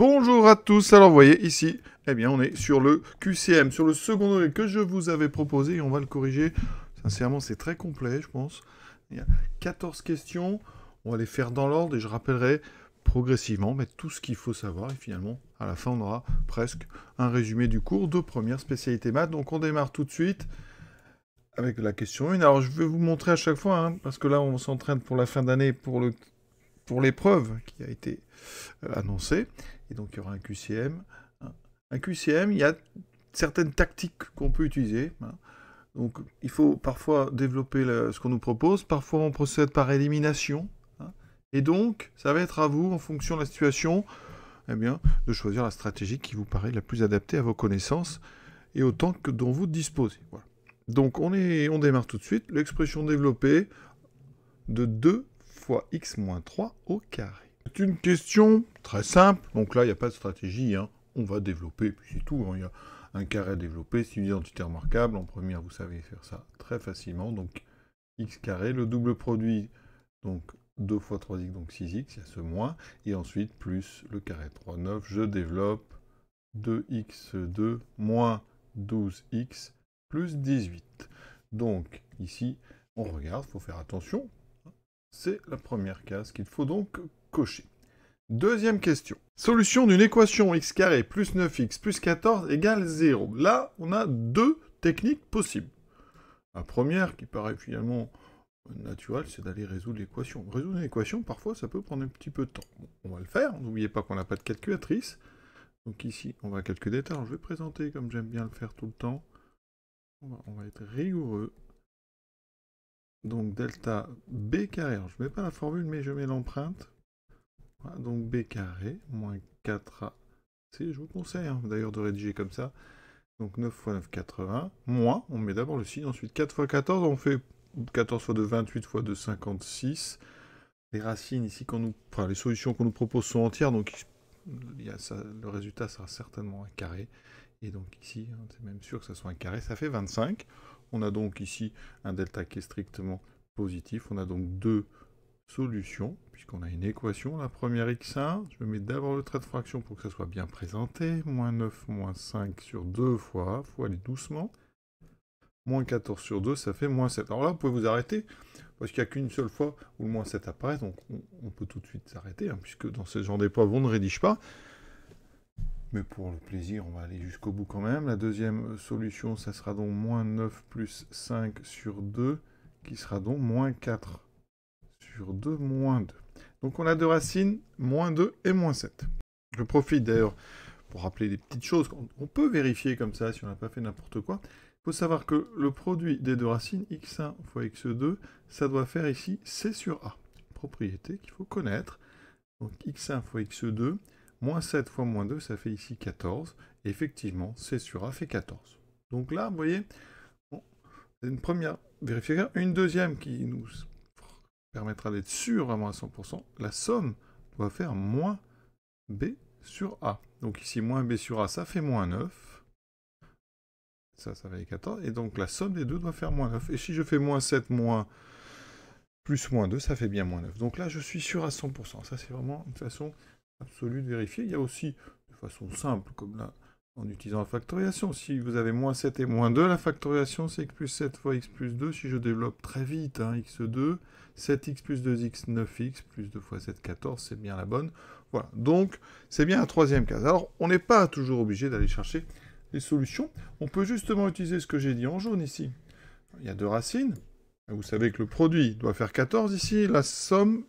Bonjour à tous, alors vous voyez ici, eh bien on est sur le QCM, sur le second degré que je vous avais proposé et on va le corriger. Sincèrement c'est très complet je pense. Il y a 14 questions, on va les faire dans l'ordre et je rappellerai progressivement mais tout ce qu'il faut savoir et finalement à la fin on aura presque un résumé du cours de première spécialité maths. Donc on démarre tout de suite avec la question 1. Alors je vais vous montrer à chaque fois, hein, parce que là on s'entraîne pour la fin d'année pour l'épreuve qui a été annoncée. Et donc il y aura un QCM. Un QCM, il y a certaines tactiques qu'on peut utiliser. Donc il faut parfois développer ce qu'on nous propose, parfois on procède par élimination. Et donc ça va être à vous, en fonction de la situation, eh bien, de choisir la stratégie qui vous paraît la plus adaptée à vos connaissances et au temps dont vous disposez. Voilà. Donc on démarre tout de suite. L'expression développée de 2 fois x moins 3 au carré. C'est une question très simple, donc là il n'y a pas de stratégie, hein. On va développer, puis c'est tout, hein. Il y a un carré à développer, c'est une identité remarquable, en première vous savez faire ça très facilement, donc x carré, le double produit, donc 2 fois 3x, donc 6x, il y a ce moins, et ensuite plus le carré 3, 9, je développe 2x2 moins 12x plus 18. Donc ici, on regarde, il faut faire attention, c'est la première case qu'il faut donc cocher. Deuxième question. Solution d'une équation x carré plus 9x plus 14 égale 0. Là, on a deux techniques possibles. La première, qui paraît finalement naturelle, c'est d'aller résoudre l'équation. Résoudre une équation, parfois, ça peut prendre un petit peu de temps. Bon, on va le faire. N'oubliez pas qu'on n'a pas de calculatrice. Donc ici, on va calculer. Alors, je vais présenter comme j'aime bien le faire tout le temps. On va être rigoureux. Donc delta b carré, alors, je ne mets pas la formule, mais je mets l'empreinte. Voilà, donc b carré, moins 4ac, je vous conseille d'ailleurs de rédiger comme ça. Donc 9 fois 9, 80, moins, on met d'abord le signe, ensuite 4 fois 14, on fait 14 fois 2, 28 fois 2, 56. Les racines ici, les solutions qu'on nous propose sont entières, donc le résultat sera certainement un carré. Et donc ici, c'est même sûr que ça soit un carré, ça fait 25. On a donc ici un delta qui est strictement positif. On a donc deux solutions, puisqu'on a une équation. La première x1, je vais mettre d'abord le trait de fraction pour que ça soit bien présenté. Moins 9, moins 5 sur 2 fois, il faut aller doucement. Moins 14 sur 2, ça fait moins 7. Alors là, vous pouvez vous arrêter, parce qu'il n'y a qu'une seule fois où le moins 7 apparaît, donc on peut tout de suite s'arrêter, puisque dans ce genre d'épreuve, on ne rédige pas. Mais pour le plaisir, on va aller jusqu'au bout quand même. La deuxième solution, ça sera donc moins 9 plus 5 sur 2, qui sera donc moins 4 sur 2, moins 2. Donc on a deux racines, moins 2 et moins 7. Je profite d'ailleurs pour rappeler des petites choses. On peut vérifier comme ça si on n'a pas fait n'importe quoi. Il faut savoir que le produit des deux racines, x1 fois x2, ça doit faire ici c sur a. Propriété qu'il faut connaître. Donc x1 fois x2, moins 7 fois moins 2, ça fait ici 14. Et effectivement, c sur a fait 14. Donc là, vous voyez, c'est une première vérification. Une deuxième qui nous permettra d'être sûr vraiment à 100%. La somme doit faire moins b sur a. Donc ici, moins b sur a, ça fait moins 9. Ça fait 14. Et donc la somme des deux doit faire moins 9. Et si je fais moins 7, moins plus moins 2, ça fait bien moins 9. Donc là, je suis sûr à 100%. Ça, c'est vraiment une façon absolue de vérifier. Il y a aussi de façon simple, comme là, en utilisant la factorisation. Si vous avez moins 7 et moins 2, la factorisation, c'est x plus 7 fois x plus 2. Si je développe très vite, x2, 7x plus 2x, 9x, plus 2 fois 7, 14, c'est bien la bonne. Voilà, donc c'est bien la troisième case. Alors, on n'est pas toujours obligé d'aller chercher les solutions. On peut justement utiliser ce que j'ai dit en jaune ici. Il y a deux racines. Vous savez que le produit doit faire 14 ici, la somme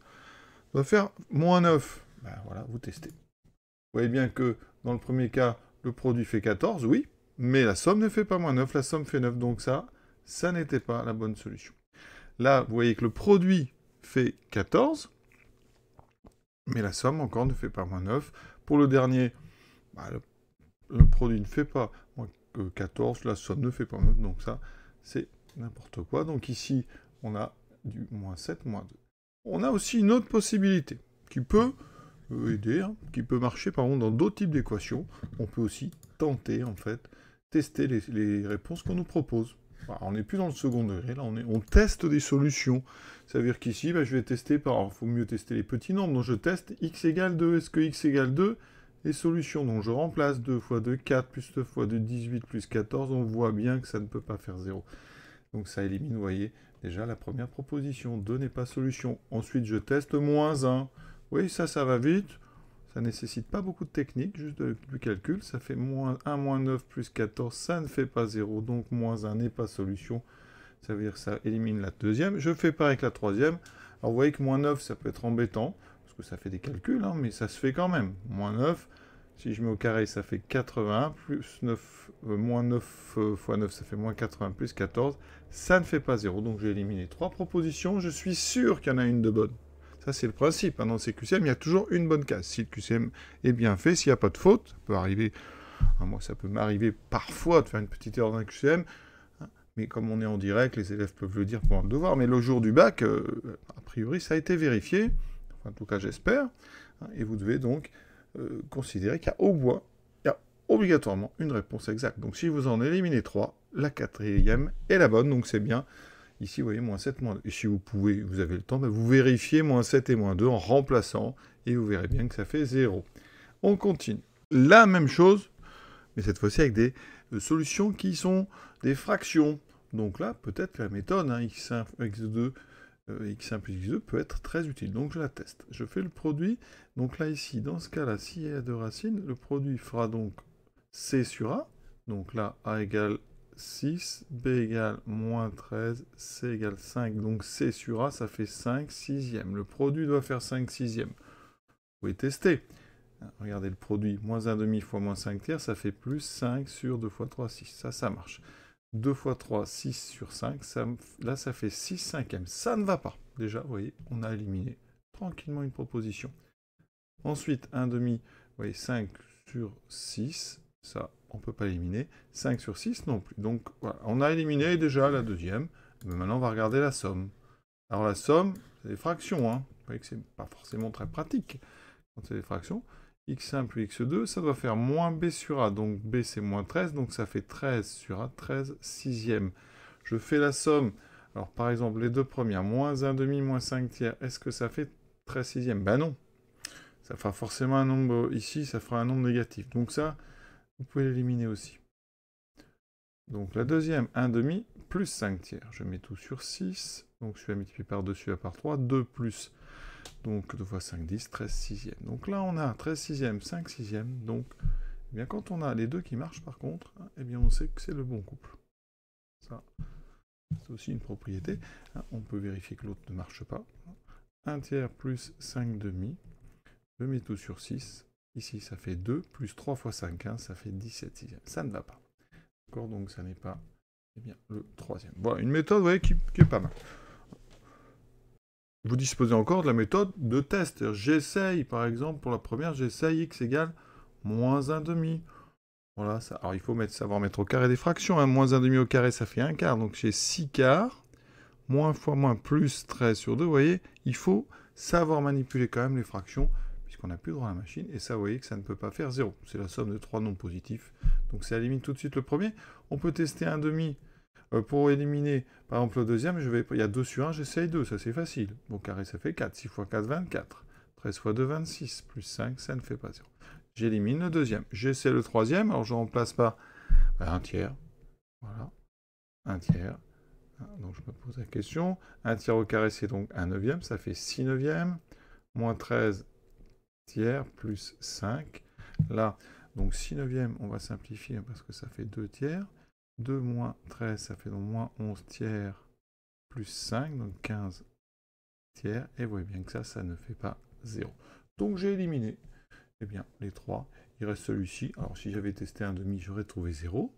doit faire moins 9. Ben voilà, vous testez. Vous voyez bien que dans le premier cas, le produit fait 14, oui, mais la somme ne fait pas moins 9, la somme fait 9, donc ça n'était pas la bonne solution. Là, vous voyez que le produit fait 14, mais la somme encore ne fait pas moins 9. Pour le dernier, le produit ne fait pas moins que 14, la somme ne fait pas 9, donc ça, c'est n'importe quoi. Donc ici, on a du moins 7, moins 2. On a aussi une autre possibilité qui peut aider, qui peut marcher par contre dans d'autres types d'équations. On peut aussi tenter, en fait, tester les réponses qu'on nous propose. Alors, on n'est plus dans le second degré, là on teste des solutions. Ça veut dire qu'ici, je vais tester il faut mieux tester les petits nombres. Donc je teste x égale 2. Est-ce que x égale 2, Les solutions, donc je remplace 2 fois 2, 4, plus 2 fois 2, 18, plus 14. On voit bien que ça ne peut pas faire 0. Donc ça élimine, vous voyez, déjà la première proposition. 2 n'est pas solution. Ensuite, je teste moins 1. Oui, ça va vite. Ça ne nécessite pas beaucoup de technique, juste du calcul. Ça fait moins 1 moins 9 plus 14. Ça ne fait pas 0. Donc moins 1 n'est pas solution. Ça veut dire que ça élimine la deuxième. Je fais pareil avec la troisième. Alors vous voyez que moins 9, ça peut être embêtant. Parce que ça fait des calculs, hein, mais ça se fait quand même. Moins 9. Si je mets au carré, ça fait 81, plus 9, moins 9 fois 9, ça fait moins 80, plus 14. Ça ne fait pas 0, donc j'ai éliminé 3 propositions. Je suis sûr qu'il y en a une de bonne. Ça, c'est le principe. Hein. Dans ces QCM, il y a toujours une bonne case. Si le QCM est bien fait, s'il n'y a pas de faute, ça peut arriver. Hein, moi, ça peut m'arriver parfois de faire une petite erreur dans un QCM. Hein, mais comme on est en direct, les élèves peuvent le dire pendant le devoir. Mais le jour du bac, a priori, ça a été vérifié. Enfin, en tout cas, j'espère. Hein, et vous devez donc considérer qu'il y a au moins, il y a obligatoirement une réponse exacte. Donc si vous en éliminez 3, la quatrième est la bonne, donc c'est bien. Ici, vous voyez, moins 7, moins 2. Et si vous pouvez, vous avez le temps, vous vérifiez moins 7 et moins 2 en remplaçant, et vous verrez bien que ça fait 0. On continue. La même chose, mais cette fois-ci avec des solutions qui sont des fractions. Donc là, peut-être que la méthode, hein, x1, x2, x1 plus x2 peut être très utile. Donc je la teste. Je fais le produit. Donc là, ici, dans ce cas-là, s'il y a deux racines, le produit fera donc c sur a. Donc là, a égale 6, b égale moins 13, c égale 5. Donc c sur a, ça fait 5 sixièmes. Le produit doit faire 5 sixièmes. Vous pouvez tester. Regardez le produit, moins 1 demi fois moins 5 tiers, ça fait plus 5 sur 2 fois 3, 6. Ça marche. 2 fois 3, 6 sur 5, là ça fait 6 cinquièmes. Ça ne va pas. Déjà, vous voyez, on a éliminé tranquillement une proposition. Ensuite, 1 demi, vous voyez, 5 sur 6, ça, on ne peut pas éliminer. 5 sur 6 non plus. Donc, voilà, on a éliminé déjà la deuxième. Mais maintenant, on va regarder la somme. Alors, la somme, c'est des fractions. Hein. Vous voyez que ce n'est pas forcément très pratique quand c'est des fractions. x1 plus x2, ça doit faire moins b sur a. Donc b, c'est moins 13, donc ça fait 13 sur a, 13 sixièmes. Je fais la somme. Alors, par exemple, les deux premières, moins 1 demi, moins 5 tiers, est-ce que ça fait 13 sixièmes? Ben non. Ça fera forcément un nombre, ici, ça fera un nombre négatif. Donc ça, vous pouvez l'éliminer aussi. Donc la deuxième, 1 demi, plus 5 tiers. Je mets tout sur 6. Donc celui-là multiplié par 2, celui-là par 3. 2 plus, donc 2 fois 5, 10, 13 sixièmes. Donc là, on a 13 sixièmes, 5 sixièmes. Donc, eh bien, quand on a les deux qui marchent, par contre, eh bien, on sait que c'est le bon couple. Ça, c'est aussi une propriété. On peut vérifier que l'autre ne marche pas. 1 tiers plus 5 demi. Je mets tout sur 6. Ici, ça fait 2, plus 3 fois 5, 15, ça fait 17 sixièmes. Ça ne va pas. D'accord, donc ça n'est pas bien, le troisième. Voilà, une méthode, vous voyez, qui est pas mal. Vous disposez encore de la méthode de test. J'essaye, par exemple, pour la première, j'essaye x égale moins 1 demi. Voilà, ça. Alors il faut savoir mettre au carré des fractions. Hein. Moins 1 demi au carré, ça fait 1 quart. Donc j'ai 6 quarts. Moins fois moins plus 13 sur 2. Vous voyez, il faut savoir manipuler quand même les fractions, puisqu'on n'a plus droit à la machine. Et ça, vous voyez que ça ne peut pas faire 0. C'est la somme de 3 nombres positifs. Donc ça élimine tout de suite le premier. On peut tester 1 demi. Pour éliminer, par exemple, le deuxième, il y a 2 sur 1, j'essaye 2, ça c'est facile. Bon, carré, ça fait 4. 6 fois 4, 24. 13 fois 2, 26. Plus 5, ça ne fait pas 0. J'élimine le deuxième. J'essaie le troisième, alors je remplace par un tiers. Voilà. Un tiers. Donc je me pose la question. Un tiers au carré, c'est donc 1 neuvième, ça fait 6 neuvièmes. Moins 13 tiers, plus 5. Là, donc 6 neuvièmes, on va simplifier parce que ça fait 2 tiers. 2 moins 13, ça fait donc moins 11 tiers plus 5, donc 15 tiers. Et vous voyez bien que ça ne fait pas 0. Donc j'ai éliminé les 3. Il reste celui-ci. Alors si j'avais testé un demi, j'aurais trouvé 0.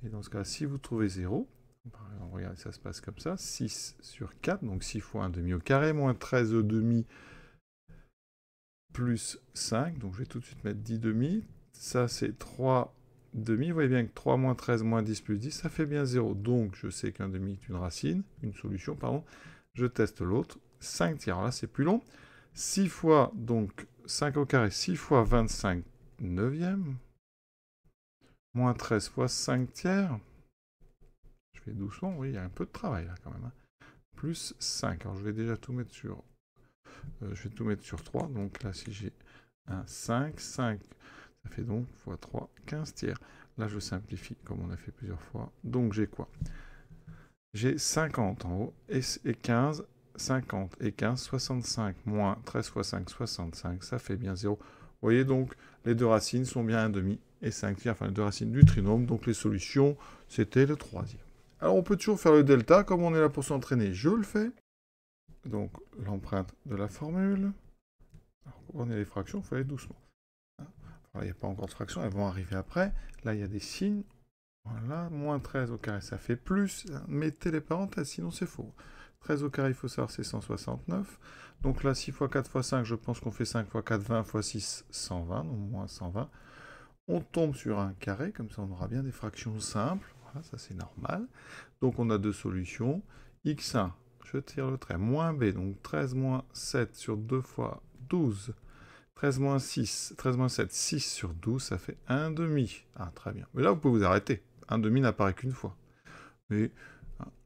Et dans ce cas, si vous trouvez 0, par exemple, regardez, ça se passe comme ça. 6 sur 4, donc 6 fois 1 demi au carré, moins 13 au demi plus 5. Donc je vais tout de suite mettre 10 demi. Ça, c'est 3 demi, vous voyez bien que 3 moins 13 moins 10 plus 10, ça fait bien 0. Donc, je sais qu'un demi est une racine, une solution, pardon. Je teste l'autre. 5 tiers, alors là, c'est plus long. 6 fois, donc, 5 au carré, 6 fois 25 neuvième. Moins 13 fois 5 tiers. Je fais doucement, oui, il y a un peu de travail, là, quand même. Hein. Plus 5. Alors, je vais déjà tout mettre sur... je vais tout mettre sur 3. Donc, là, si j'ai 1, 5, 5. Ça fait donc x 3, 15 tiers. Là, je simplifie, comme on a fait plusieurs fois. Donc, j'ai quoi? J'ai 50 en haut et 15. 50 et 15, 65 moins 13 fois 5, 65. Ça fait bien 0. Vous voyez donc, les deux racines sont bien 1,5 et 5 tiers, enfin les deux racines du trinôme. Donc, les solutions, c'était le troisième. Alors, on peut toujours faire le delta. Comme on est là pour s'entraîner, je le fais. Donc, l'empreinte de la formule. Alors, quand on a les fractions, il faut aller doucement. Il n'y a pas encore de fractions, elles vont arriver après. Là, il y a des signes. Voilà, moins 13 au carré, ça fait plus. Mettez les parenthèses, sinon c'est faux. 13 au carré, il faut savoir, c'est 169. Donc là, 6 fois 4 fois 5, je pense qu'on fait 5 fois 4, 20 fois 6, 120, donc moins 120. On tombe sur un carré, comme ça on aura bien des fractions simples. Voilà, ça c'est normal. Donc on a deux solutions. x1, je tire le trait, moins b, donc 13 moins 7 sur 2 fois 12. 13 moins 6, 13 moins 7, 6 sur 12, ça fait 1,5. Ah, très bien. Mais là, vous pouvez vous arrêter. 1,5 n'apparaît qu'une fois. Mais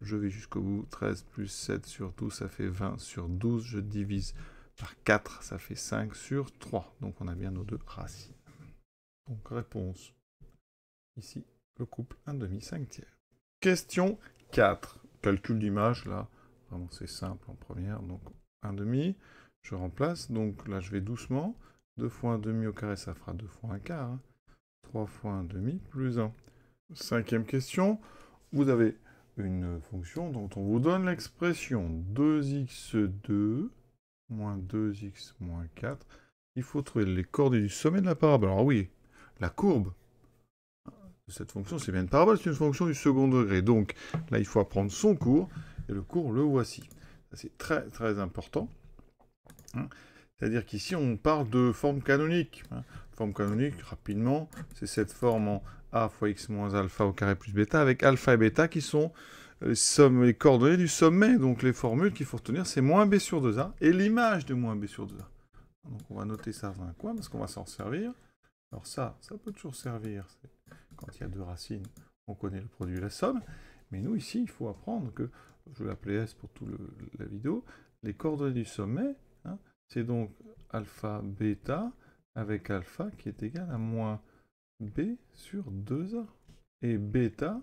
je vais jusqu'au bout. 13 plus 7 sur 12, ça fait 20 sur 12. Je divise par 4, ça fait 5 sur 3. Donc, on a bien nos deux racines. Donc, réponse. Ici, le couple 1,5, 5 tiers. Question 4. Calcul d'image, là. Vraiment, c'est simple en première. Donc, 1,5. Je remplace, donc là je vais doucement. 2 fois 1,5 au carré, ça fera 2 fois 1 quart. 3 fois 1,5 plus 1. Cinquième question, vous avez une fonction dont on vous donne l'expression 2x2 moins 2x moins 4. Il faut trouver les coordonnées du sommet de la parabole. Alors oui, la courbe de cette fonction, c'est bien une parabole, c'est une fonction du second degré. Donc là, il faut apprendre son cours, et le cours, le voici. C'est très très important. C'est-à-dire qu'ici, on parle de forme canonique. Forme canonique, rapidement, c'est cette forme en a fois x moins alpha au carré plus bêta, avec alpha et bêta qui sont les coordonnées du sommet. Donc les formules qu'il faut retenir, c'est moins b sur 2a, et l'image de moins b sur 2a. Donc on va noter ça dans un coin, parce qu'on va s'en servir. Alors ça peut toujours servir. Quand il y a deux racines, on connaît le produit et la somme. Mais nous, ici, il faut apprendre que, je vais l'appeler S pour toute la vidéo, les coordonnées du sommet, c'est donc alpha bêta avec alpha qui est égal à moins b sur 2a. Et bêta,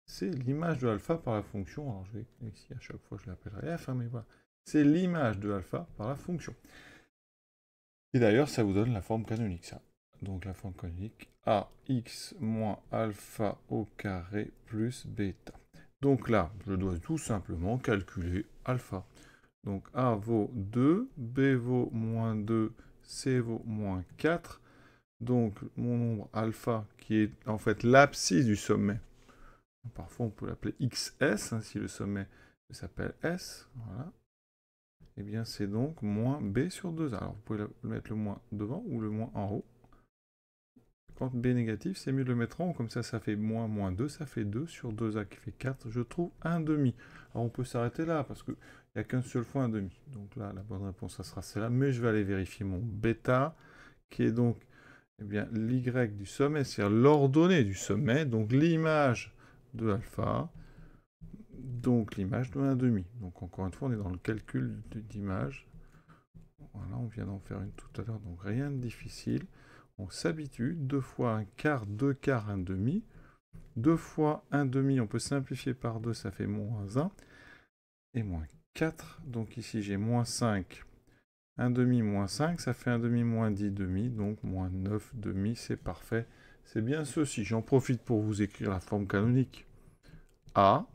c'est l'image de alpha par la fonction. Alors je vais ici, à chaque fois je l'appellerai f, mais voilà. C'est l'image de alpha par la fonction. Et d'ailleurs, ça vous donne la forme canonique, ça. Donc la forme canonique, ax moins alpha au carré plus bêta. Donc là, je dois tout simplement calculer alpha. Donc A vaut 2, B vaut moins 2, C vaut moins 4. Donc mon nombre alpha, qui est en fait l'abscisse du sommet, parfois on peut l'appeler XS, si le sommet s'appelle S, voilà. Et bien c'est donc moins B sur 2A. Alors vous pouvez mettre le moins devant ou le moins en haut. Quand B est négatif, c'est mieux de le mettre en haut, comme ça fait moins 2, ça fait 2 sur 2A qui fait 4, je trouve 1,5. Alors on peut s'arrêter là, parce qu'il n'y a qu'une seule fois 1,5. Donc là, la bonne réponse, ça sera celle-là, mais je vais aller vérifier mon bêta, qui est donc l'y du sommet, c'est-à-dire l'ordonnée du sommet, donc l'image de alpha, donc l'image de 1,5. Donc encore une fois, on est dans le calcul d'image. Voilà, on vient d'en faire une tout à l'heure, donc rien de difficile. On s'habitue, 2 fois 1 quart, 2 quarts, 1,5. 2 fois 1,5, on peut simplifier par 2, ça fait moins 1. Et moins 4, donc ici j'ai moins 5. 1,5 moins 5, ça fait 1,5 moins 10,5, donc moins 9,5, c'est parfait. C'est bien ceci. J'en profite pour vous écrire la forme canonique. A,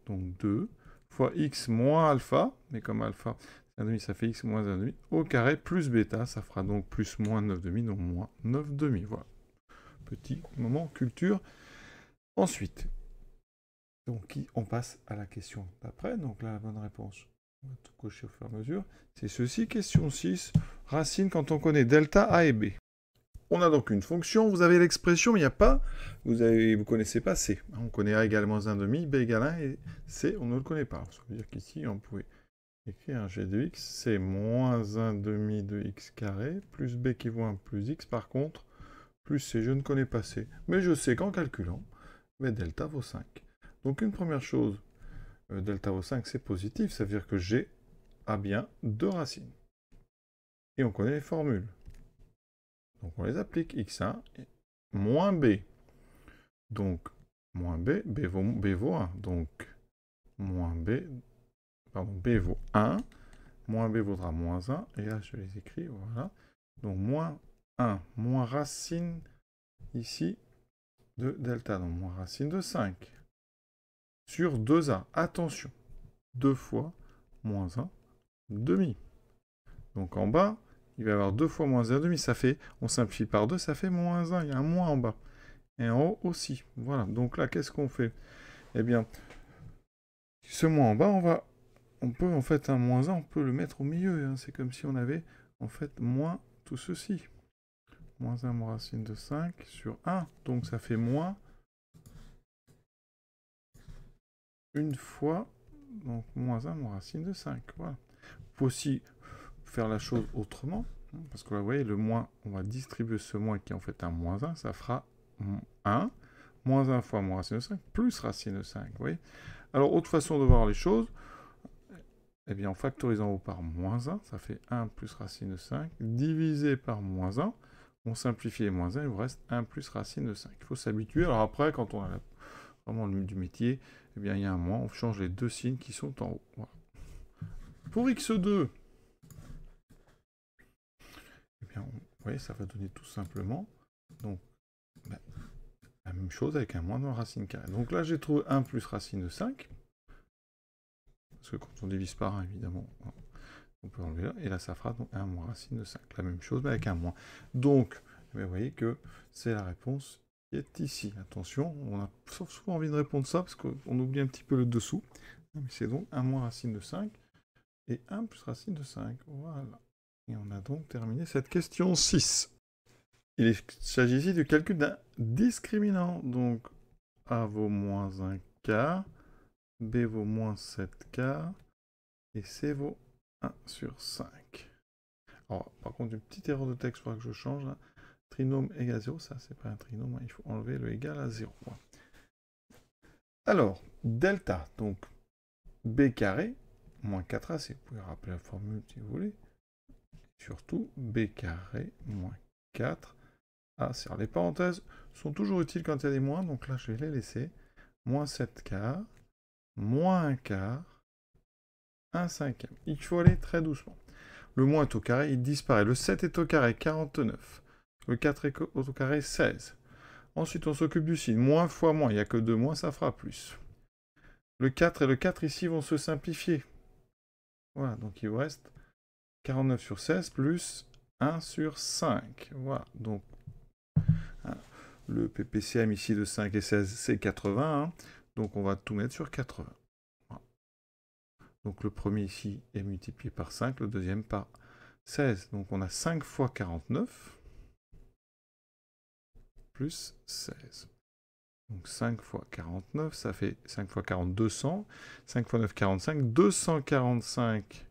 donc 2, fois x moins alpha, mais comme alpha, 1,5, ça fait x moins 1,5, au carré, plus bêta, ça fera donc plus moins 9,5, donc moins 9,5. Voilà. Petit moment culture. Ensuite, donc on passe à la question d'après. Donc là, la bonne réponse, on va tout cocher au fur et à mesure. C'est ceci, question 6, racine quand on connaît delta A et B. On a donc une fonction, vous avez l'expression, mais il n'y a pas, vous connaissez pas C. On connaît A égale moins 1,5, B égale 1, et C, on ne le connaît pas. Ça veut dire qu'ici, on pouvait écrire un G de x, c'est moins 1,5 de x carré, plus B qui vaut 1 plus x, par contre, plus C, je ne connais pas C. Mais je sais qu'en calculant, mais delta vaut 5. Donc une première chose, delta vaut 5, c'est positif, ça veut dire que G a bien deux racines. Et on connaît les formules. Donc on les applique, x1 et moins b. Donc, moins b, b vaut 1. Donc, moins b, pardon, b vaut 1. Moins b vaudra moins 1. Et là, je les écris, voilà. Donc, moins 1, moins racine, ici, de delta. Donc, moins racine de 5. Sur 2a. Attention, 2 fois moins 1 demi. Donc, en bas, il va y avoir 2 fois moins 1 demi. Ça fait, on simplifie par 2, ça fait moins 1. Il y a un moins en bas. Et en haut aussi. Voilà. Donc là, qu'est-ce qu'on fait? Eh bien, ce moins en bas, on peut, en fait, un moins 1, on peut le mettre au milieu. Hein. C'est comme si on avait, en fait, moins tout ceci. Moins 1 moins racine de 5 sur 1. Donc ça fait moins une fois, donc moins 1 moins racine de 5. Voilà. On peut aussi faire la chose autrement. Parce que là, vous voyez, le moins, on va distribuer ce moins qui est en fait un moins 1. Ça fera 1. Moins 1 fois moins racine de 5 plus racine de 5. Vous voyez? Alors, autre façon de voir les choses, eh bien, en factorisant haut par moins 1, ça fait 1 plus racine de 5, divisé par moins 1, on simplifie les moins 1, il vous reste 1 plus racine de 5. Il faut s'habituer. Alors après, quand on a vraiment du métier, eh bien, il y a un moins, on change les deux signes qui sont en haut. Voilà. Pour x2, eh bien, vous voyez, ça va donner tout simplement donc, la même chose avec un moins dans la racine carrée. Donc là, j'ai trouvé 1 plus racine de 5. Parce que quand on divise par 1, évidemment, on peut enlever là. Et là, ça fera donc 1 moins racine de 5. La même chose, mais avec un moins. Donc, vous voyez que c'est la réponse qui est ici. Attention, on a souvent envie de répondre ça, parce qu'on oublie un petit peu le dessous. C'est donc 1 moins racine de 5 et 1 plus racine de 5. Voilà. Et on a donc terminé cette question 6. Il s'agit ici du calcul d'un discriminant. Donc, A vaut moins 1 quart, B vaut moins 7 quarts, et C vaut 1 sur 5. Alors, par contre, une petite erreur de texte, il faudra que je change. Là. Trinôme égale à 0, ça, c'est pas un trinôme, hein, il faut enlever le égal à 0. Alors, delta, donc B carré, moins 4AC. Vous pouvez rappeler la formule si vous voulez. Surtout, B carré, moins 4 AC. Alors, les parenthèses sont toujours utiles quand il y a des moins, donc là, je vais les laisser. Moins 7 quarts, moins 1 quart, 1 cinquième. Il faut aller très doucement. Le moins est au carré, il disparaît. Le 7 est au carré, 49. Le 4 est au carré, 16. Ensuite, on s'occupe du signe. Moins fois moins, il n'y a que 2 moins, ça fera plus. Le 4 et le 4 ici vont se simplifier. Voilà, donc il vous reste 49 sur 16 plus 1 sur 5. Voilà, donc le PPCM ici de 5 et 16, c'est 80. Hein. Donc on va tout mettre sur 80. Voilà. Donc le premier ici est multiplié par 5, le deuxième par 16. Donc on a 5 fois 49 plus 16. Donc 5 fois 49, ça fait 5 fois 40, 200. 5 fois 9, 45. 245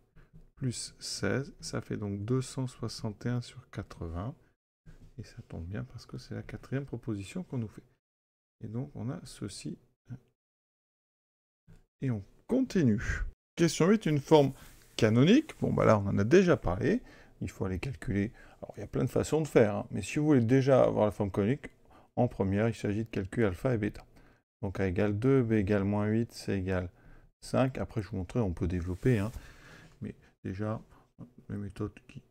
plus 16, ça fait donc 261 sur 80. Et ça tombe bien parce que c'est la quatrième proposition qu'on nous fait. Et donc on a ceci. Et on continue. Question 8, une forme canonique. Bon, bah là, on en a déjà parlé. Il faut aller calculer. Alors, il y a plein de façons de faire. Hein. Mais si vous voulez déjà avoir la forme canonique, en première, il s'agit de calculer alpha et bêta. Donc A égale 2, B égale moins 8, C égale 5. Après, je vous montrerai, on peut développer. Hein. Mais déjà, la méthode qui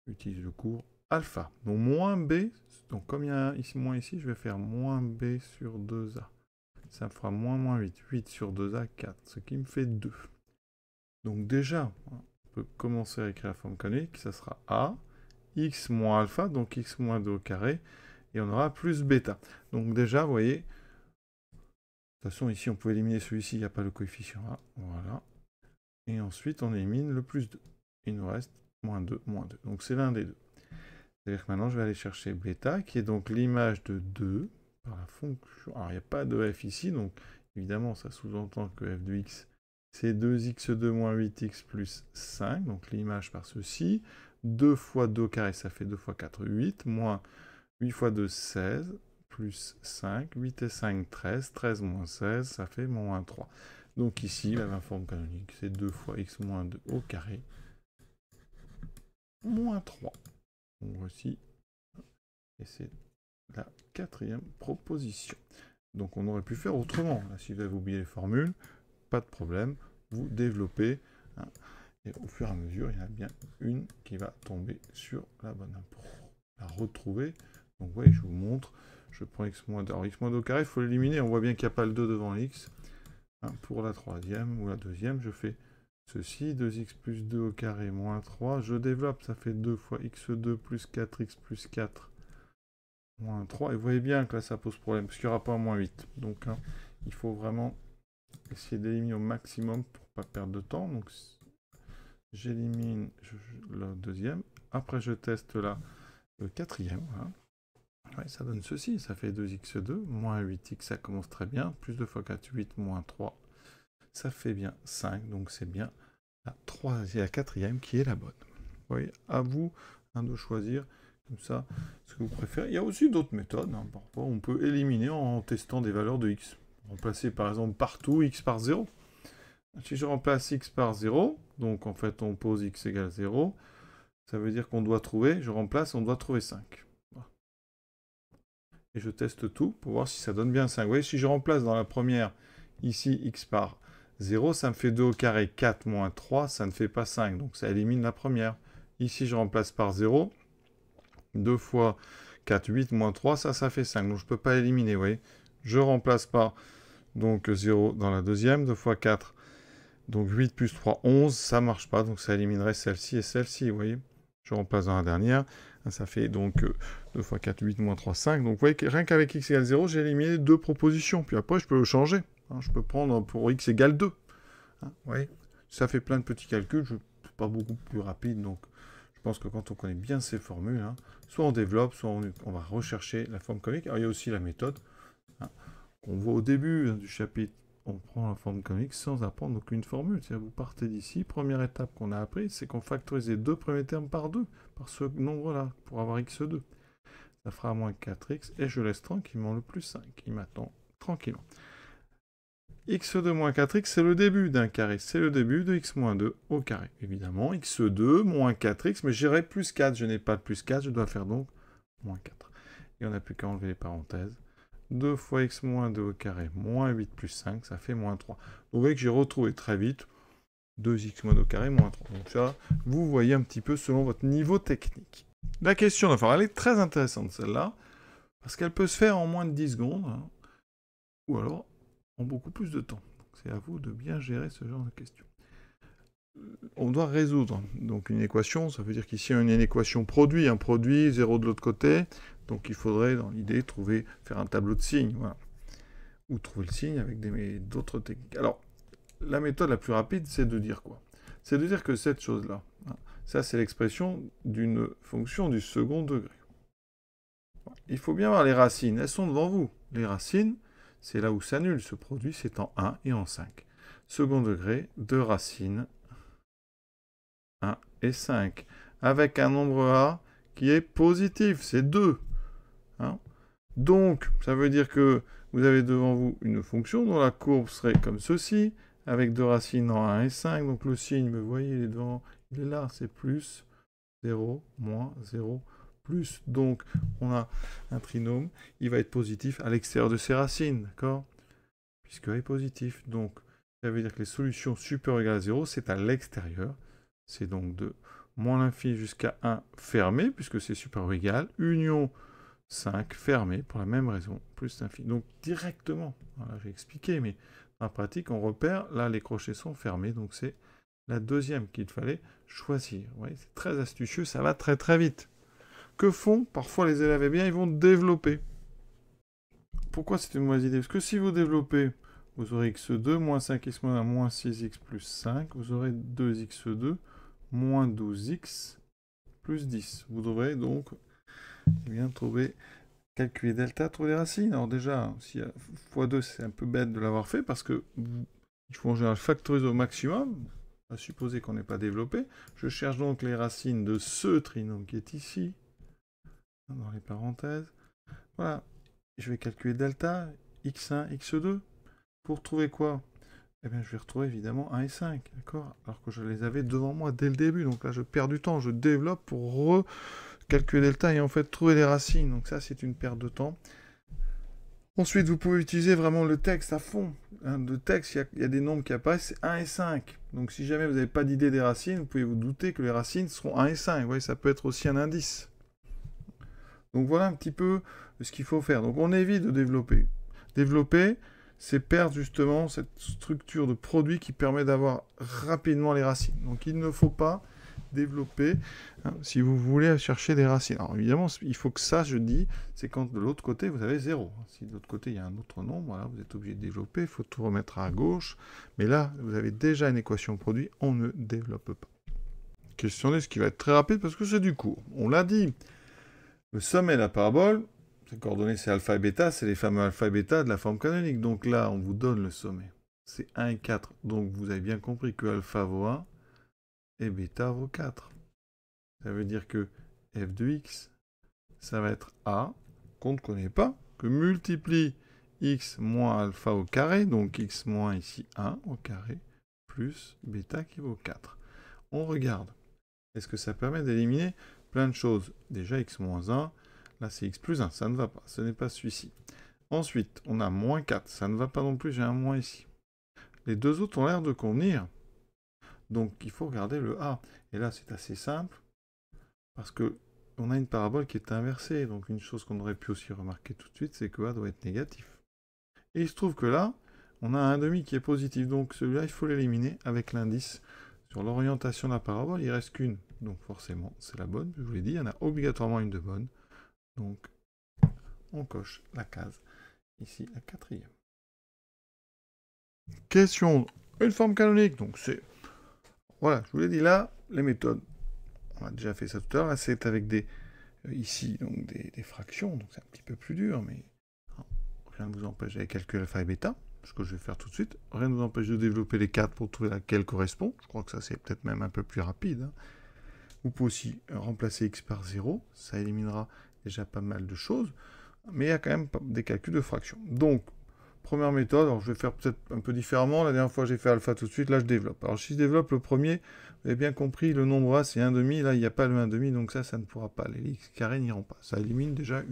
utilise le cours alpha. Donc moins B, donc comme il y a un ici, moins ici, je vais faire moins B sur 2A. Ça me fera moins 8. 8 sur 2A, 4. Ce qui me fait 2. Donc déjà, on peut commencer à écrire la forme canonique. Ça sera A, x moins alpha, donc x moins 2 au carré. Et on aura plus bêta. Donc déjà, vous voyez, de toute façon, ici, on peut éliminer celui-ci, il n'y a pas le coefficient A. Voilà. Et ensuite, on élimine le plus 2. Il nous reste moins 2, moins 2. Donc c'est l'un des deux. C'est-à-dire que maintenant, je vais aller chercher bêta, qui est donc l'image de 2 par la fonction. Alors, il n'y a pas de f ici, donc évidemment, ça sous-entend que f de x, c'est 2x2 moins 8x plus 5, donc l'image par ceci. 2 fois 2 au carré, ça fait 2 fois 4, 8, moins 8 fois 2, 16, plus 5, 8 et 5, 13, 13 moins 16, ça fait moins 3. Donc ici, la forme canonique, c'est 2 fois x moins 2 au carré, moins 3. Donc voici Et c'est la 4e proposition. Donc on aurait pu faire autrement. Là, si vous avez oublié les formules, pas de problème. Vous développez. Hein, et au fur et à mesure, il y en a bien une qui va tomber sur la bonne. Pour la retrouver. Donc vous voyez, je vous montre. Je prends x-2. Alors x-2 au carré, il faut l'éliminer. On voit bien qu'il n'y a pas le 2 devant x. Hein, pour la 3e ou la 2e, je fais ceci. 2x plus 2 au carré moins 3. Je développe. Ça fait 2 fois x2 plus 4x plus 4. Moins 3, et vous voyez bien que là ça pose problème, parce qu'il n'y aura pas un moins 8. Donc hein, il faut vraiment essayer d'éliminer au maximum pour ne pas perdre de temps. Donc j'élimine le deuxième, après je teste là le 4e. Voilà. Ouais, ça donne ceci, ça fait 2x2, moins 8x, ça commence très bien, plus 2 fois 4, 8, moins 3, ça fait bien 5, donc c'est bien la 4e qui est la bonne. Vous voyez, à vous hein, de choisir comme ça ce que vous préférez. Il y a aussi d'autres méthodes. Hein. Parfois, on peut éliminer en testant des valeurs de x. Remplacer par exemple partout x par 0. Si je remplace x par 0, donc en fait on pose x égale 0, ça veut dire qu'on doit trouver, je remplace, on doit trouver 5. Voilà. Et je teste tout pour voir si ça donne bien 5. Vous voyez, si je remplace dans la première, ici x par 0, ça me fait 2 au carré, 4 moins 3, ça ne fait pas 5. Donc ça élimine la première. Ici, je remplace par 0. 2 fois 4, 8, moins 3, ça fait 5. Donc je ne peux pas éliminer, vous voyez. Je remplace par donc 0 dans la deuxième, 2 fois 4, donc 8 plus 3, 11, ça ne marche pas. Donc ça éliminerait celle-ci et celle-ci, vous voyez. Je remplace dans la dernière, ça fait donc 2 fois 4, 8, moins 3, 5. Donc vous voyez que rien qu'avec x égale 0, j'ai éliminé 2 propositions. Puis après, je peux le changer. Hein. Je peux prendre pour x égale 2. Hein. Vous voyez, ça fait plein de petits calculs, pas beaucoup plus rapide, donc... Je pense que quand on connaît bien ces formules, hein, soit on développe, soit on va rechercher la forme comique. Alors il y a aussi la méthode hein, qu'on voit au début hein, du chapitre. On prend la forme comique sans apprendre aucune formule. C'est-à-dire vous partez d'ici. Première étape qu'on a appris, c'est qu'on factorise les deux premiers termes par 2, par ce nombre-là, pour avoir x2. Ça fera moins 4x et je laisse tranquillement le plus 5. Il m'attend tranquillement. x2 moins 4x, c'est le début d'un carré. C'est le début de x moins 2 au carré. Évidemment, x2 moins 4x, mais j'irai plus 4. Je n'ai pas de plus 4, je dois faire donc moins 4. Et on n'a plus qu'à enlever les parenthèses. 2 fois x moins 2 au carré, moins 8 plus 5, ça fait moins 3. Vous voyez que j'ai retrouvé très vite 2x moins 2 au carré, moins 3. Donc ça, vous voyez un petit peu selon votre niveau technique. La question, enfin, elle est très intéressante celle-là, parce qu'elle peut se faire en moins de 10 secondes, hein, ou alors en beaucoup plus de temps. C'est à vous de bien gérer ce genre de questions. On doit résoudre donc une équation, ça veut dire qu'ici on a une équation produit, un produit, 0 de l'autre côté, donc il faudrait dans l'idée faire un tableau de signes, voilà. Ou trouver le signe avec d'autres techniques. Alors, la méthode la plus rapide, c'est de dire quoi? C'est de dire que cette chose-là, hein, ça c'est l'expression d'une fonction du second degré. Il faut bien voir les racines, elles sont devant vous. Les racines, c'est là où s'annule ce produit, c'est en 1 et en 5. Second degré, 2 racines, 1 et 5. Avec un nombre A qui est positif, c'est 2. Hein? Donc, ça veut dire que vous avez devant vous une fonction dont la courbe serait comme ceci, avec 2 racines en 1 et 5. Donc le signe, vous voyez, il est devant, il est là, c'est plus 0, moins 0, plus. Donc, on a un trinôme, il va être positif à l'extérieur de ses racines, d'accord? Puisqu'il est positif. Donc, ça veut dire que les solutions supérieures ou égales à 0, c'est à l'extérieur. C'est donc de moins l'infini jusqu'à 1 fermé, puisque c'est supérieur ou égal, union 5 fermé, pour la même raison, plus l'infini. Donc, directement, voilà, j'ai expliqué, mais en pratique, on repère, là, les crochets sont fermés, donc c'est la deuxième qu'il fallait choisir. Vous voyez, c'est très astucieux, ça va très très vite. Que font parfois les élèves? Eh bien, ils vont développer. Pourquoi c'est une mauvaise idée? Parce que si vous développez, vous aurez x2, moins 5x moins 1, moins 6x plus 5. Vous aurez 2x2, moins 12x plus 10. Vous devrez donc bien trouver, calculer delta, trouver les racines. Alors déjà, si x2, c'est un peu bête de l'avoir fait parce que il faut en général factoriser au maximum. À supposer qu'on n'ait pas développé. Je cherche donc les racines de ce trinôme qui est ici, dans les parenthèses. Voilà. Je vais calculer delta, x1, x2. Pour trouver quoi? Eh bien, je vais retrouver évidemment 1 et 5, d'accord? Alors que je les avais devant moi dès le début. Donc là, je perds du temps. Je développe pour calculer delta et en fait trouver les racines. Donc ça, c'est une perte de temps. Ensuite, vous pouvez utiliser vraiment le texte à fond. Le texte, il y a des nombres qui apparaissent, c'est 1 et 5. Donc si jamais vous n'avez pas d'idée des racines, vous pouvez vous douter que les racines seront 1 et 5. Vous voyez, ça peut être aussi un indice. Donc voilà un petit peu ce qu'il faut faire. Donc on évite de développer. Développer, c'est perdre justement cette structure de produit qui permet d'avoir rapidement les racines. Donc il ne faut pas développer si vous voulez chercher des racines. Alors évidemment, il faut que ça, je dis, c'est quand de l'autre côté, vous avez 0. Si de l'autre côté, il y a un autre nombre, voilà, vous êtes obligé de développer, il faut tout remettre à gauche. Mais là, vous avez déjà une équation produit, on ne développe pas. Question 10 qui va être très rapide parce que c'est du cours. On l'a dit. Le sommet de la parabole, ces coordonnées, c'est alpha et bêta, c'est les fameux alpha et bêta de la forme canonique. Donc là, on vous donne le sommet. C'est 1 et 4. Donc vous avez bien compris que alpha vaut 1 et bêta vaut 4. Ça veut dire que f de x, ça va être a, qu'on ne connaît pas, que multiplie x moins alpha au carré, donc x moins ici 1 au carré, plus bêta qui vaut 4. On regarde. Est-ce que ça permet d'éliminer plein de choses? Déjà, x moins 1, là c'est x plus 1, ça ne va pas, ce n'est pas celui-ci. Ensuite, on a moins 4, ça ne va pas non plus, j'ai un moins ici. Les deux autres ont l'air de convenir, donc il faut regarder le a. Et là, c'est assez simple, parce que on a une parabole qui est inversée, donc une chose qu'on aurait pu aussi remarquer tout de suite, c'est que a doit être négatif. Et il se trouve que là, on a un demi qui est positif, donc celui-là, il faut l'éliminer avec l'indice. Sur l'orientation de la parabole, il ne reste qu'une. Donc forcément, c'est la bonne. Je vous l'ai dit, il y en a obligatoirement une de bonne. Donc, on coche la case. Ici, la 4e. Question. Une forme canonique. Donc c'est... Voilà, je vous l'ai dit là, les méthodes. On a déjà fait ça tout à l'heure. Là, c'est avec des... ici, donc des fractions. Donc c'est un petit peu plus dur, mais... rien ne vous empêche d'aller calculer alpha et bêta. Ce que je vais faire tout de suite. Rien ne vous empêche de développer les 4 pour trouver laquelle correspond. Je crois que ça, c'est peut-être même un peu plus rapide. Vous pouvez aussi remplacer x par 0. Ça éliminera déjà pas mal de choses. Mais il y a quand même des calculs de fractions. Donc, première méthode. Alors, je vais faire peut-être un peu différemment. La dernière fois, j'ai fait alpha tout de suite. Là, je développe. Alors, si je développe le premier, vous avez bien compris, le nombre A, c'est 1,5. Là, il n'y a pas le 1,5. Donc ça ne pourra pas. Les x carrés n'iront pas. Ça élimine déjà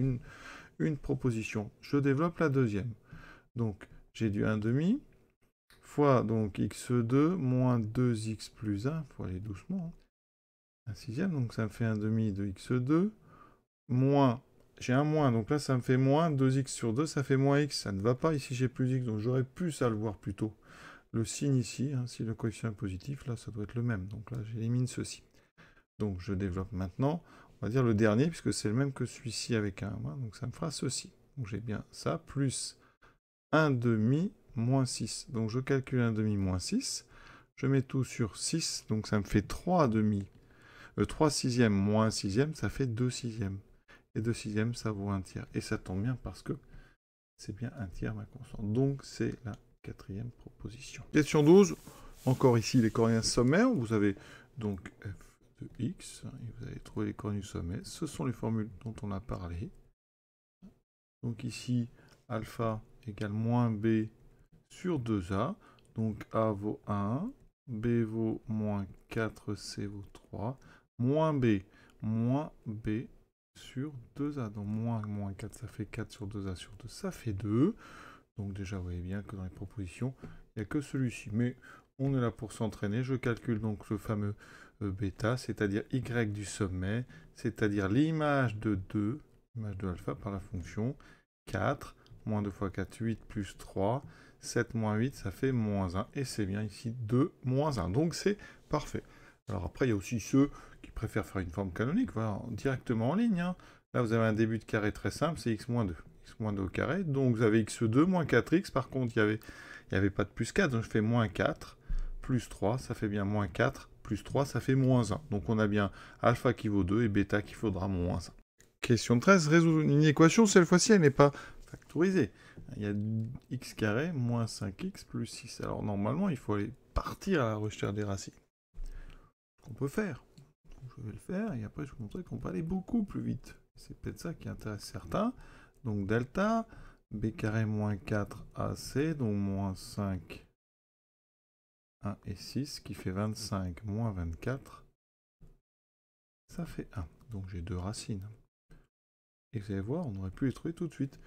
une proposition. Je développe la deuxième. Donc, j'ai du 1,5 fois donc x2 moins 2x plus 1. Il faut aller doucement. Un sixième, donc ça me fait 1,5 de x2. Moins, j'ai un moins, donc là ça me fait moins 2x sur 2, ça fait moins x. Ça ne va pas, ici j'ai plus x, donc j'aurais pu ça le voir plus tôt. Le signe ici, si le coefficient est positif, là ça doit être le même. Donc là j'élimine ceci. Donc je développe maintenant, on va dire le dernier, puisque c'est le même que celui-ci avec un 1, donc ça me fera ceci. Donc j'ai bien ça, plus 1,5 moins 6. Donc je calcule 1,5 moins 6. Je mets tout sur 6, donc ça me fait 3,5. 3 sixièmes moins 1 sixième, ça fait 2 sixièmes. Et 2 sixièmes, ça vaut 1 tiers. Et ça tombe bien parce que c'est bien 1 tiers ma constante. Donc c'est la 4e proposition. Question 12. Encore ici les coordonnées sommaires. Vous avez donc f de x. Et vous allez trouver les coordonnées du sommet. Ce sont les formules dont on a parlé. Donc ici, alpha égale moins b sur 2a. Donc a vaut 1. B vaut moins 4. C vaut 3. Moins b sur 2a. Donc moins 4, ça fait 4 sur 2a sur 2, ça fait 2. Donc déjà, vous voyez bien que dans les propositions, il n'y a que celui-ci. Mais on est là pour s'entraîner. Je calcule donc le fameux bêta, c'est-à-dire y du sommet, c'est-à-dire l'image de 2, l'image de alpha par la fonction 4, moins 2 fois 4, 8, plus 3, 7 moins 8, ça fait moins 1. Et c'est bien ici 2 moins 1. Donc c'est parfait. Alors après, il y a aussi ceux qui préfèrent faire une forme canonique, voilà, directement en ligne. Là, vous avez un début de carré très simple, c'est x moins 2. X moins 2 au carré, donc vous avez x2 moins 4x. Par contre, il n'y avait pas de plus 4, donc je fais moins 4, plus 3, ça fait bien moins 4, plus 3, ça fait moins 1. Donc on a bien alpha qui vaut 2 et bêta qui faudra moins 1. Question 13, résoudre une équation, cette fois-ci, elle n'est pas factorisée. Il y a x carré moins 5x plus 6. Alors normalement, il faut aller partir à la recherche des racines. Qu'on peut faire. Donc, je vais le faire et après je vais vous montrer qu'on peut aller beaucoup plus vite. C'est peut-être ça qui intéresse certains. Donc delta, b carré moins 4 ac, donc moins 5, 1 et 6, qui fait 25 moins 24, ça fait 1. donc j'ai 2 racines. Et vous allez voir, on aurait pu les trouver tout de suite.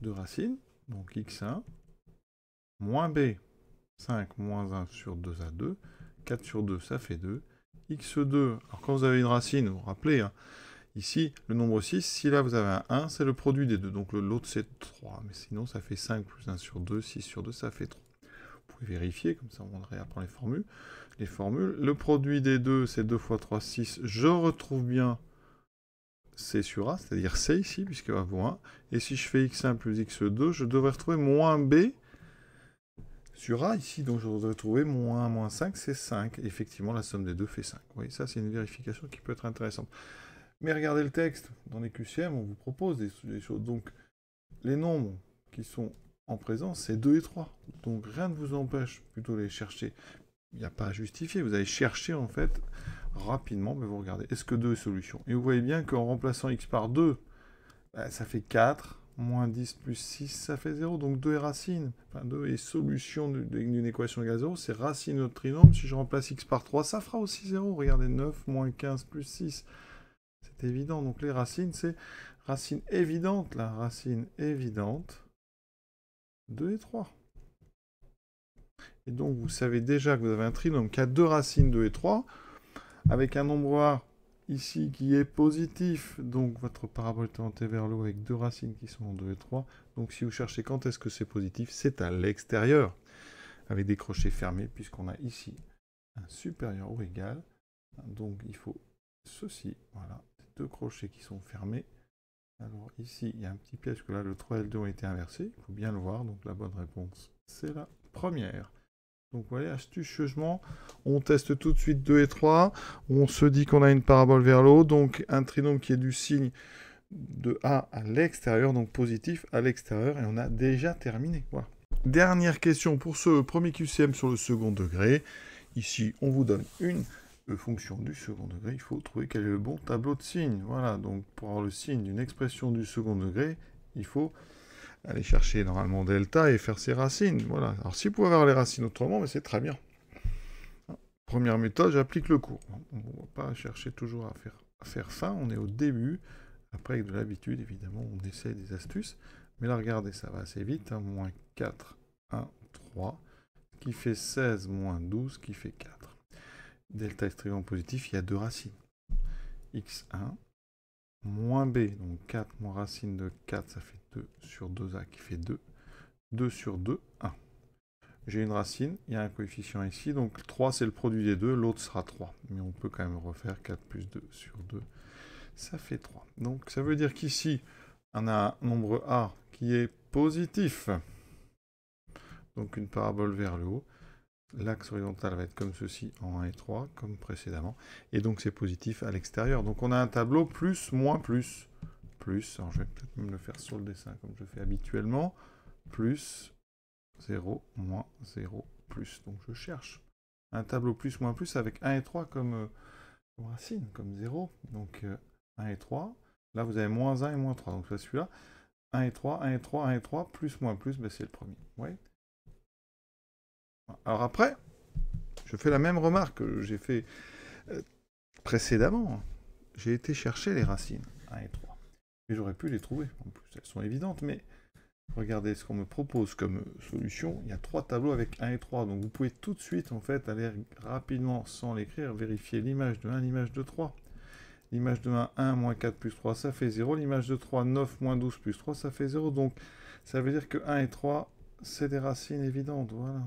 2 racines, donc x1, moins b, 5 moins 1 sur 2 à 2, 4 sur 2, ça fait 2. x2, alors quand vous avez une racine, vous vous rappelez, hein, ici, le nombre 6, si là vous avez un 1, c'est le produit des deux, donc l'autre c'est 3, mais sinon ça fait 5 plus 1 sur 2, 6 sur 2, ça fait 3. Vous pouvez vérifier, comme ça on réapprend les formules. Le produit des deux, c'est 2 fois 3, 6, je retrouve bien C sur A, c'est-à-dire C ici, puisque A vaut 1. Et si je fais x1 plus x2, je devrais retrouver moins B sur A ici, donc je devrais trouver moins 5, c'est 5. Et effectivement, la somme des deux fait 5. Vous voyez, ça c'est une vérification qui peut être intéressante. Mais regardez le texte, dans les QCM, on vous propose des choses. Donc, les nombres qui sont en présence, c'est 2 et 3. Donc, rien ne vous empêche plutôt de les chercher. Il n'y a pas à justifier, vous allez chercher en fait rapidement, mais vous regardez, est-ce que 2 est solution? Et vous voyez bien qu'en remplaçant x par 2, ça fait 4, moins 10 plus 6, ça fait 0, donc 2 est racine. Enfin, 2 est solution d'une équation égale 0, c'est racine de notre trinôme. Si je remplace x par 3, ça fera aussi 0. Regardez, 9, moins 15 plus 6, c'est évident. Donc les racines, c'est racine évidente, la racine évidente, 2 et 3. Et donc vous savez déjà que vous avez un trinôme qui a 2 racines, 2 et 3, avec un nombre A ici qui est positif, donc votre parabole est orientée vers le haut avec 2 racines qui sont en 2 et 3. Donc si vous cherchez quand est-ce que c'est positif, c'est à l'extérieur, avec des crochets fermés, puisqu'on a ici un supérieur ou égal. Donc il faut ceci, voilà, 2 crochets qui sont fermés. Alors ici, il y a un petit piège, que là, le 3 et le 2 ont été inversés, il faut bien le voir, donc la bonne réponse, c'est la première. Donc vous voyez, astucieusement, on teste tout de suite 2 et 3. On se dit qu'on a une parabole vers le haut, donc un trinôme qui est du signe de A à l'extérieur, donc positif à l'extérieur, et on a déjà terminé. Voilà. Dernière question pour ce premier QCM sur le second degré. Ici, on vous donne une fonction du second degré. Il faut trouver quel est le bon tableau de signes. Voilà, donc pour avoir le signe d'une expression du second degré, il faut aller chercher normalement delta et faire ses racines. Voilà. Alors si vous pouvez avoir les racines autrement, mais c'est très bien. Première méthode, j'applique le cours. On ne va pas chercher toujours à faire fin, on est au début. Après, avec de l'habitude, évidemment, on essaie des astuces. Mais là, regardez, ça va assez vite. Hein. Moins 4, 1, 3, qui fait 16, moins 12, qui fait 4. Delta extrêmement positif, il y a 2 racines. x1, moins b, donc 4 moins racine de 4, ça fait 2 sur 2a qui fait 2. 2 sur 2, 1. J'ai une racine, il y a un coefficient ici, donc 3 c'est le produit des deux, l'autre sera 3. Mais on peut quand même refaire 4 plus 2 sur 2, ça fait 3. Donc ça veut dire qu'ici, on a un nombre a qui est positif. Donc une parabole vers le haut. L'axe horizontal va être comme ceci en 1 et 3, comme précédemment. Et donc c'est positif à l'extérieur. Donc on a un tableau plus, moins, plus. Plus, alors je vais peut-être même le faire sur le dessin comme je fais habituellement. Plus, 0, moins, 0, plus. Donc je cherche un tableau plus, moins, plus avec 1 et 3 comme racine, comme 0. Donc 1 et 3. Là vous avez moins 1 et moins 3. Donc c'est celui-là. 1 et 3, 1 et 3, 1 et 3, plus, moins, plus, ben c'est le premier. Ouais. Alors après, je fais la même remarque que j'ai fait précédemment. J'ai été chercher les racines, 1 et 3. Et j'aurais pu les trouver. En plus, elles sont évidentes, mais regardez ce qu'on me propose comme solution. Il y a 3 tableaux avec 1 et 3. Donc vous pouvez tout de suite, en fait, aller rapidement, sans l'écrire, vérifier l'image de 1, l'image de 3. L'image de 1, 1 moins 4 plus 3, ça fait 0. L'image de 3, 9 moins 12 plus 3, ça fait 0. Donc ça veut dire que 1 et 3, c'est des racines évidentes. Voilà.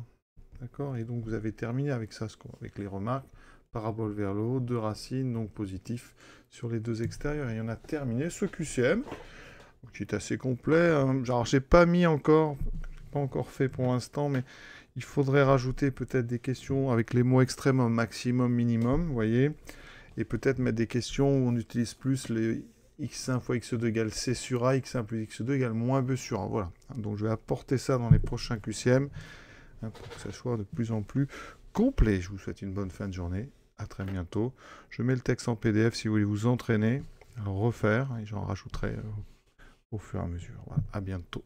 D'accord? Et donc vous avez terminé avec ça, avec les remarques. Parabole vers le haut, 2 racines, donc positif sur les deux extérieurs. Et on a terminé ce QCM, qui est assez complet. Alors j'ai pas mis encore, pas encore fait pour l'instant, mais il faudrait rajouter peut-être des questions avec les mots extrêmum, maximum, minimum, vous voyez. Et peut-être mettre des questions où on utilise plus les x1 fois x2 égale c sur a, x1 plus x2 égale moins b sur a. Voilà. Donc je vais apporter ça dans les prochains QCM. Pour que ça soit de plus en plus complet. Je vous souhaite une bonne fin de journée. À très bientôt. Je mets le texte en PDF si vous voulez vous entraîner, à le refaire, et j'en rajouterai au fur et à mesure. Voilà. À bientôt.